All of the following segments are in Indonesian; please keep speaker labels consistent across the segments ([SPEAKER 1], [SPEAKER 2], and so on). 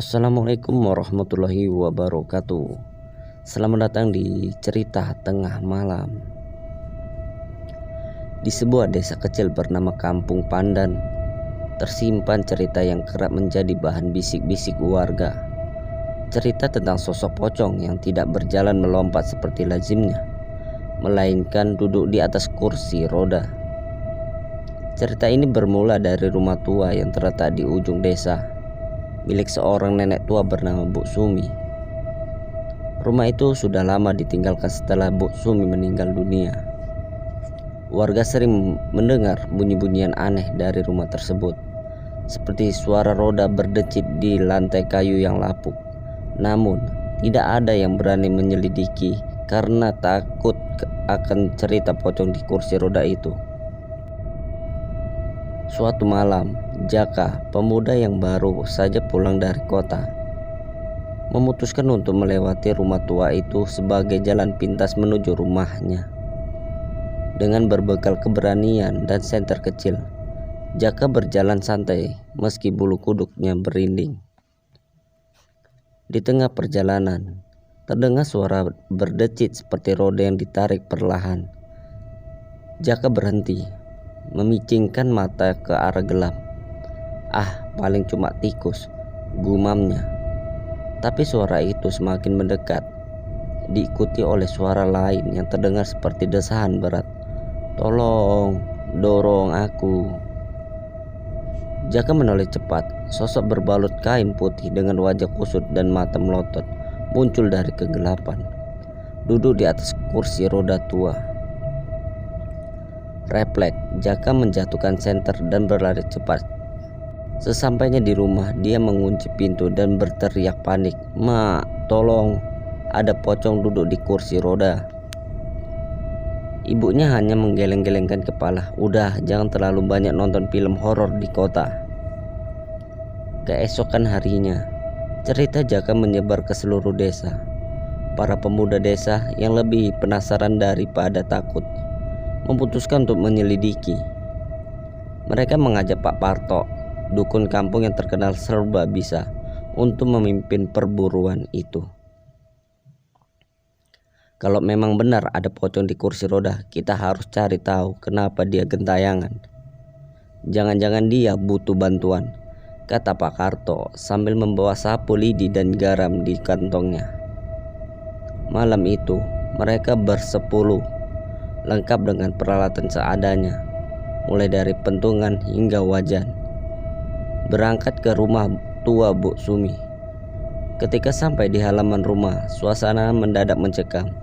[SPEAKER 1] Assalamualaikum warahmatullahi wabarakatuh. Selamat datang di cerita tengah malam. Di sebuah desa kecil bernama Kampung Pandan, tersimpan cerita yang kerap menjadi bahan bisik-bisik warga. Cerita tentang sosok pocong yang tidak berjalan melompat seperti lazimnya, melainkan duduk di atas kursi roda. Cerita ini bermula dari rumah tua yang terletak di ujung desa, milik seorang nenek tua bernama Bu Sumi. Rumah itu sudah lama ditinggalkan setelah Bu Sumi meninggal dunia. Warga sering mendengar bunyi-bunyian aneh dari rumah tersebut, seperti suara roda berdecit di lantai kayu yang lapuk. Namun, tidak ada yang berani menyelidiki karena takut akan cerita pocong di kursi roda itu. Suatu malam, Jaka, pemuda yang baru saja pulang dari kota, memutuskan untuk melewati rumah tua itu sebagai jalan pintas menuju rumahnya. Dengan berbekal keberanian dan senter kecil, Jaka berjalan santai meski bulu kuduknya berinding. Di tengah perjalanan, terdengar suara berdecit seperti roda yang ditarik perlahan. Jaka berhenti, memicingkan mata ke arah gelap. Paling cuma tikus, gumamnya. Tapi suara itu semakin mendekat, diikuti oleh suara lain yang terdengar seperti desahan berat. "Tolong, dorong aku." Jaka menoleh cepat. Sosok berbalut kain putih dengan wajah kusut dan mata melotot muncul dari kegelapan, duduk di atas kursi roda tua. Refleks, Jaka menjatuhkan senter dan berlari cepat. Sesampainya di rumah, dia mengunci pintu dan berteriak panik, "Mak, tolong, ada pocong duduk di kursi roda." Ibunya hanya menggeleng-gelengkan kepala. "Udah, jangan terlalu banyak nonton film horor di kota." Keesokan harinya, cerita Jaka menyebar ke seluruh desa. Para pemuda desa yang lebih penasaran daripada takut memutuskan untuk menyelidiki. Mereka mengajak Pak Parto, dukun kampung yang terkenal serba bisa, untuk memimpin perburuan itu. "Kalau memang benar ada pocong di kursi roda, kita harus cari tahu kenapa dia gentayangan. Jangan-jangan dia butuh bantuan," kata Pak Karto sambil membawa sapu lidi dan garam di kantongnya. Malam itu mereka bersepuluh, lengkap dengan peralatan seadanya, mulai dari pentungan hingga wajan, berangkat ke rumah tua Bu Sumi. Ketika sampai di halaman rumah, suasana mendadak mencekam.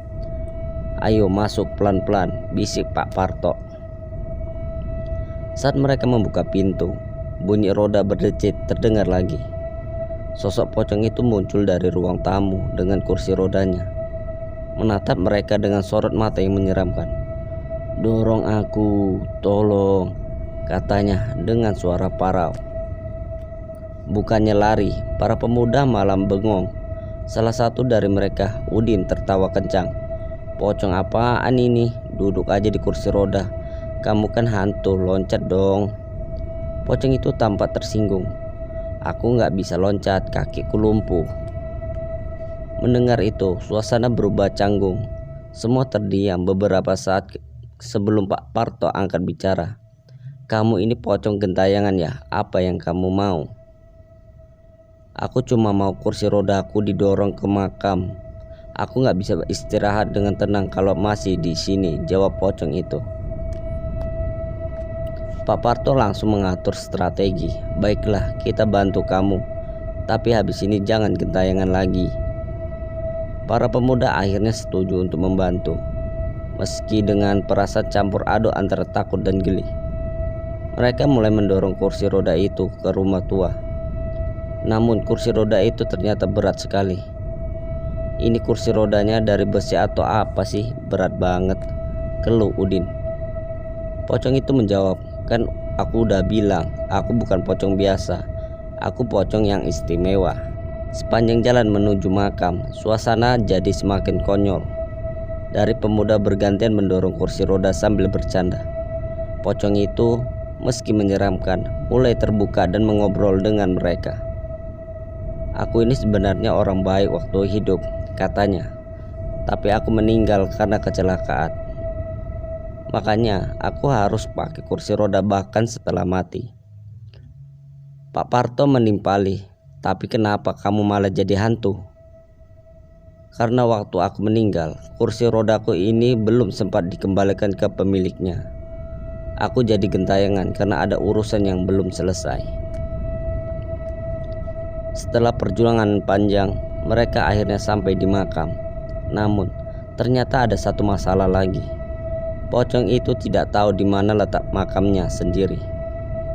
[SPEAKER 1] "Ayo masuk pelan-pelan," bisik Pak Parto. Saat mereka membuka pintu, bunyi roda berdecit terdengar lagi. Sosok pocong itu muncul dari ruang tamu dengan kursi rodanya, menatap mereka dengan sorot mata yang menyeramkan. "Dorong aku, tolong," katanya dengan suara parau. Bukannya lari, para pemuda malah bengong. Salah satu dari mereka, Udin, tertawa kencang. "Pocong apaan ini? Duduk aja di kursi roda. Kamu kan hantu, loncat dong." Pocong itu tampak tersinggung. "Aku nggak bisa loncat, kakiku lumpuh." Mendengar itu, suasana berubah canggung. Semua terdiam beberapa saat sebelum Pak Parto angkat bicara. "Kamu ini pocong gentayangan ya? Apa yang kamu mau?" "Aku cuma mau kursi roda aku didorong ke makam. Aku nggak bisa istirahat dengan tenang kalau masih di sini," jawab pocong itu. Pak Parto langsung mengatur strategi. "Baiklah, kita bantu kamu. Tapi habis ini jangan gentayangan lagi." Para pemuda akhirnya setuju untuk membantu, meski dengan perasaan campur aduk antara takut dan geli. Mereka mulai mendorong kursi roda itu ke rumah tua. Namun kursi roda itu ternyata berat sekali. "Ini kursi rodanya dari besi atau apa sih? Berat banget," keluh Udin. Pocong itu menjawab, "Kan aku udah bilang, aku bukan pocong biasa. Aku pocong yang istimewa." Sepanjang jalan menuju makam, suasana jadi semakin konyol. Dari pemuda bergantian mendorong kursi roda sambil bercanda. Pocong itu, meski menyeramkan, mulai terbuka dan mengobrol dengan mereka. Aku ini sebenarnya orang baik waktu hidup, katanya. Tapi aku meninggal karena kecelakaan. Makanya aku harus pakai kursi roda bahkan setelah mati. Pak Parto menimpali, tapi kenapa kamu malah jadi hantu? Karena waktu aku meninggal, kursi rodaku ini belum sempat dikembalikan ke pemiliknya. Aku jadi gentayangan karena ada urusan yang belum selesai. Setelah perjuangan panjang, mereka akhirnya sampai di makam. Namun, ternyata ada satu masalah lagi. Pocong itu tidak tahu di mana letak makamnya sendiri.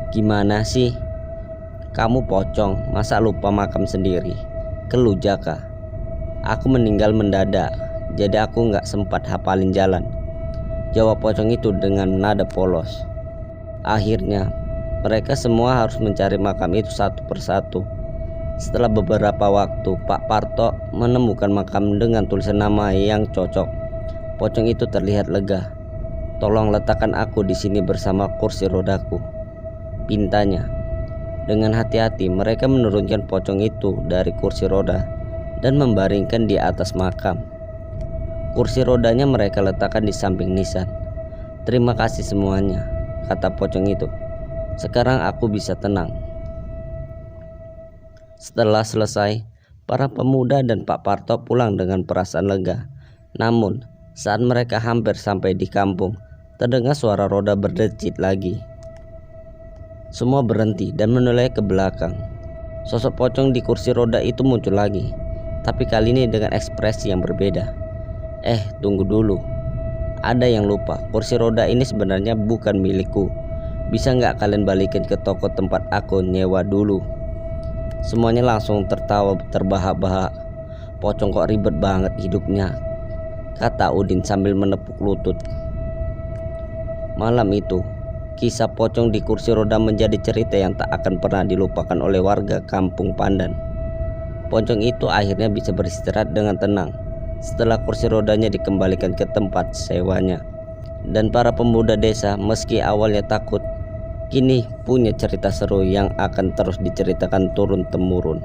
[SPEAKER 1] Gimana sih? Kamu pocong, masa lupa makam sendiri? Keluh Jaka. Aku meninggal mendadak, jadi aku nggak sempat hafalin jalan, jawab pocong itu dengan nada polos. Akhirnya, mereka semua harus mencari makam itu satu persatu. Setelah beberapa waktu, Pak Parto menemukan makam dengan tulisan nama yang cocok. Pocong itu terlihat lega. Tolong letakkan aku di sini bersama kursi rodaku, pintanya. Dengan hati-hati mereka menurunkan pocong itu dari kursi roda dan membaringkan di atas makam. Kursi rodanya mereka letakkan di samping nisan. Terima kasih semuanya, kata pocong itu. Sekarang aku bisa tenang. Setelah selesai, para pemuda dan Pak Parto pulang dengan perasaan lega. Namun, saat mereka hampir sampai di kampung, terdengar suara roda berdecit lagi. Semua berhenti dan menoleh ke belakang. Sosok pocong di kursi roda itu muncul lagi, tapi kali ini dengan ekspresi yang berbeda. Tunggu dulu. Ada yang lupa, kursi roda ini sebenarnya bukan milikku. Bisa nggak kalian balikin ke toko tempat aku nyewa dulu? Semuanya langsung tertawa terbahak-bahak. Pocong kok ribet banget hidupnya, kata Udin sambil menepuk lutut. Malam itu, kisah pocong di kursi roda menjadi cerita yang tak akan pernah dilupakan oleh warga kampung Pandan. Pocong itu akhirnya bisa beristirahat dengan tenang setelah kursi rodanya dikembalikan ke tempat sewanya. Dan para pemuda desa meski awalnya takut, kini punya cerita seru yang akan terus diceritakan turun-temurun.